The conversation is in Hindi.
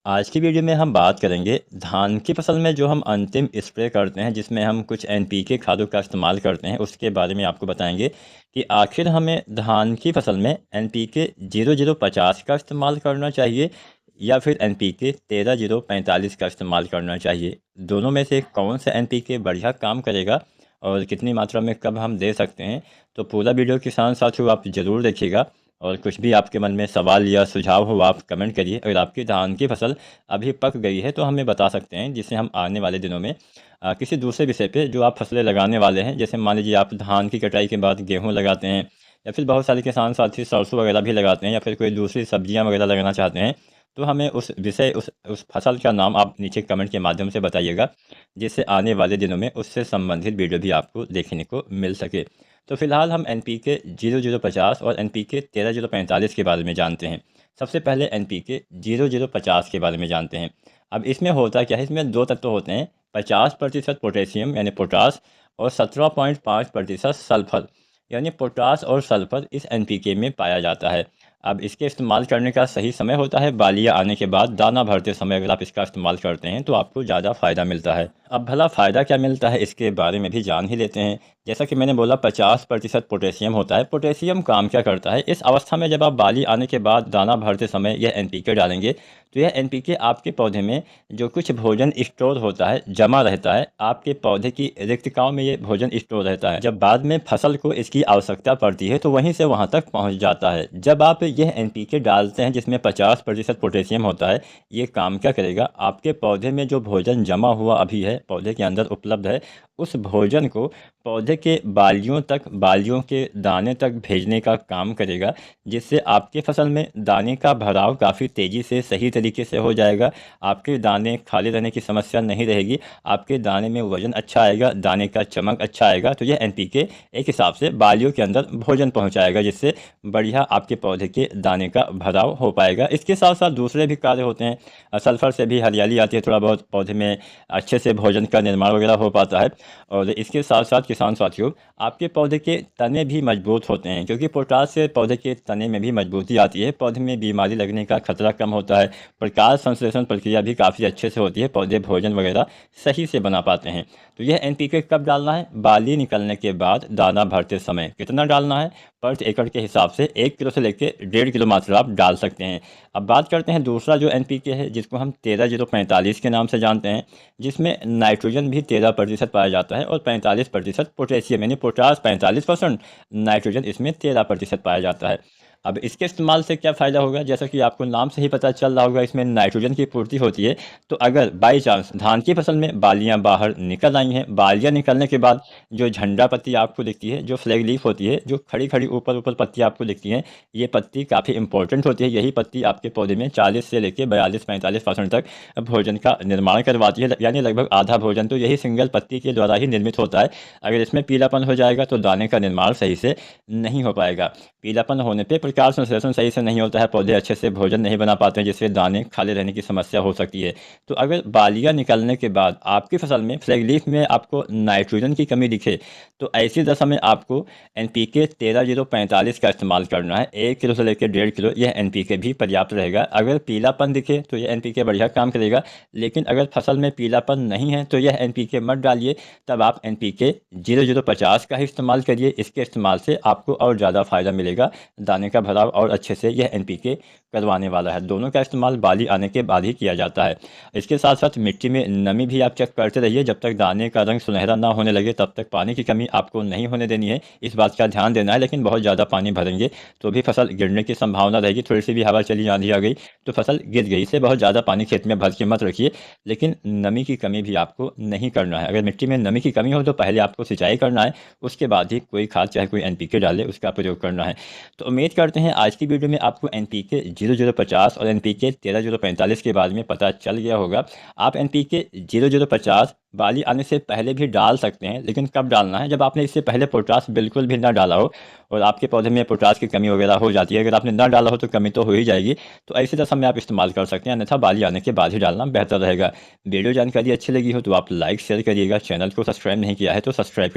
आज की वीडियो में हम बात करेंगे धान की फसल में जो हम अंतिम स्प्रे करते हैं जिसमें हम कुछ एनपीके खादों का इस्तेमाल करते हैं उसके बारे में आपको बताएंगे कि आखिर हमें धान की फसल में एनपीके 0050 का इस्तेमाल करना चाहिए या फिर एनपीके 13045 का इस्तेमाल करना चाहिए। दोनों में से कौन सा एनपीके बढ़िया काम करेगा और कितनी मात्रा में कब हम दे सकते हैं, तो पूरा वीडियो किसान साथियों आप ज़रूर देखिएगा। और कुछ भी आपके मन में सवाल या सुझाव हो आप कमेंट करिए। अगर आपकी धान की फसल अभी पक गई है तो हमें बता सकते हैं, जिससे हम आने वाले दिनों में किसी दूसरे विषय पे जो आप फसलें लगाने वाले हैं, जैसे मान लीजिए आप धान की कटाई के बाद गेहूं लगाते हैं या फिर बहुत सारे किसान साथी सरसों वगैरह भी लगाते हैं या फिर कोई दूसरी सब्जियां वगैरह लगाना चाहते हैं, तो हमें उस विषय उस फसल का नाम आप नीचे कमेंट के माध्यम से बताइएगा, जिससे आने वाले दिनों में उससे संबंधित वीडियो भी आपको देखने को मिल सके। तो फिलहाल हम एनपीके 0050 और एनपीके 13045 के बारे में जानते हैं। सबसे पहले एनपीके 0050 के बारे में जानते हैं। अब इसमें होता क्या है, इसमें दो तत्व होते हैं, 50% पोटेशियम यानी पोटास और 17.5% सल्फर यानी पोटास और सल्फर इस एनपीके में पाया जाता है। अब इसके इस्तेमाल करने का सही समय होता है बालियाँ आने के बाद, दाना भरते समय अगर आप इसका इस्तेमाल करते हैं तो आपको ज़्यादा फ़ायदा मिलता है। अब भला फ़ायदा क्या मिलता है इसके बारे में भी जान ही लेते हैं। जैसा कि मैंने बोला 50% पोटेशियम होता है। पोटेशियम काम क्या करता है, इस अवस्था में जब आप बाली आने के बाद दाना भरते समय यह एनपीके डालेंगे तो यह एनपीके आपके पौधे में जो कुछ भोजन स्टोर होता है, जमा रहता है, आपके पौधे की रिक्तिकाओं में ये भोजन स्टोर रहता है। जब बाद में फसल को इसकी आवश्यकता पड़ती है तो वहीं से वहाँ तक पहुँच जाता है। जब आप यह एनपीके डालते हैं जिसमें 50% पोटेशियम होता है, ये काम क्या करेगा, आपके पौधे में जो भोजन जमा हुआ अभी है, पौधे के अंदर उपलब्ध है, उस भोजन को पौधे के बालियों तक, बालियों के दाने तक भेजने का काम करेगा, जिससे आपके फसल में दाने का भराव काफ़ी तेज़ी से सही तरीके से हो जाएगा। आपके दाने खाली रहने की समस्या नहीं रहेगी, आपके दाने में वजन अच्छा आएगा, दाने का चमक अच्छा आएगा। तो यह एनपीके एक हिसाब से बालियों के अंदर भोजन पहुंचाएगा, जिससे बढ़िया आपके पौधे के दाने का भराव हो पाएगा। इसके साथ साथ दूसरे भी कार्य होते हैं। सल्फर से भी हरियाली आती है, थोड़ा बहुत पौधे में अच्छे से भोजन का निर्माण वगैरह हो पाता है। और इसके साथ साथ किसान साथियों, आपके पौधे के तने भी मजबूत होते हैं, क्योंकि पोटास से पौधे के तने में भी मजबूती आती है, पौधे में बीमारी लगने का खतरा कम होता है, प्रकाश संश्लेषण प्रक्रिया भी काफ़ी अच्छे से होती है, पौधे भोजन वगैरह सही से बना पाते हैं। तो यह एनपीके कब डालना है, बाली निकलने के बाद दाना भरते समय। कितना डालना है, पर एकड़ के हिसाब से 1 किलो से लेकर 1.5 किलो मात्रा आप डाल सकते हैं। अब बात करते हैं दूसरा जो एनपीके है, जिसको हम 13045 के नाम से जानते हैं, जिसमें नाइट्रोजन भी 13% पाया जाता है और 45% पोटेशियम यानी पोटास 45%, नाइट्रोजन इसमें 13% पाया जाता है। अब इसके इस्तेमाल से क्या फ़ायदा होगा, जैसा कि आपको नाम से ही पता चल रहा होगा, इसमें नाइट्रोजन की पूर्ति होती है। तो अगर बाई चांस धान की फसल में बालियां बाहर निकल आई हैं, बालियां निकलने के बाद जो झंडा पत्ती आपको दिखती है, जो फ्लैग लीफ होती है, जो खड़ी खड़ी ऊपर ऊपर पत्ती आपको दिखती हैं, ये पत्ती काफ़ी इंपॉर्टेंट होती है। यही पत्ती आपके पौधे में 40 से लेकर 42-45% तक भोजन का निर्माण करवाती है, यानी लगभग आधा भोजन तो यही सिंगल पत्ती के द्वारा ही निर्मित होता है। अगर इसमें पीलापन हो जाएगा तो दाने का निर्माण सही से नहीं हो पाएगा। पीलापन होने पे प्रकाश संश्लेषण सही से नहीं होता है, पौधे अच्छे से भोजन नहीं बना पाते हैं, जिससे दाने खाली रहने की समस्या हो सकती है। तो अगर बालियां निकलने के बाद आपकी फसल में फ्लैग लीफ में आपको नाइट्रोजन की कमी दिखे, तो ऐसी दशा में आपको एनपीके 13045 का इस्तेमाल करना है। 1 किलो से लेकर 1.5 किलो यह एनपीके भी पर्याप्त रहेगा। अगर पीलापन दिखे तो यह एनपीके बढ़िया काम करेगा, लेकिन अगर फसल में पीलापन नहीं है तो यह एनपीके मत डालिए। तब आप एनपीके 0050 का ही इस्तेमाल करिए। इसके इस्तेमाल से आपको और ज़्यादा फ़ायदा मिलेगा, दाने का भराव और अच्छे से यह एनपीके करवाने वाला है। दोनों का इस्तेमाल बाली आने के बाद ही किया जाता है। इसके साथ साथ मिट्टी में नमी भी आप चेक करते रहिए, जब तक दाने का रंग सुनहरा ना होने लगे तब तक पानी की कमी आपको नहीं होने देनी है, इस बात का ध्यान देना है। लेकिन बहुत ज़्यादा पानी भरेंगे तो भी फसल गिरने की संभावना रहेगी। थोड़ी सी भी हवा चली आंधी आ गई तो फसल गिर गई। इससे बहुत ज़्यादा पानी खेत में भर के मत रखिए, लेकिन नमी की कमी भी आपको नहीं करना है। अगर मिट्टी में नमी की कमी हो तो पहले आपको सिंचाई करना है, उसके बाद ही कोई खाद चाहे कोई एनपीके डाले उसका प्रयोग करना है। तो उम्मीद करते हैं आज की वीडियो में आपको एनपीके 0050 और एनपीके 13045 के बारे में पता चल गया होगा। आप एनपीके 0050 बाली आने से पहले भी डाल सकते हैं, लेकिन कब डालना है, जब आपने इससे पहले पोटास बिल्कुल भी ना डाला हो और आपके पौधे में पोटास की कमी वगैरह हो जाती है। अगर आपने ना डाला हो तो कमी तो हो ही जाएगी, तो ऐसी दशा में आप इस्तेमाल कर सकते हैं, अन्यथा बाली आने के बाद ही डालना बेहतर रहेगा। वीडियो जानकारी अच्छी लगी हो तो आप लाइक शेयर करिएगा, चैनल को सब्सक्राइब नहीं किया है तो सब्सक्राइब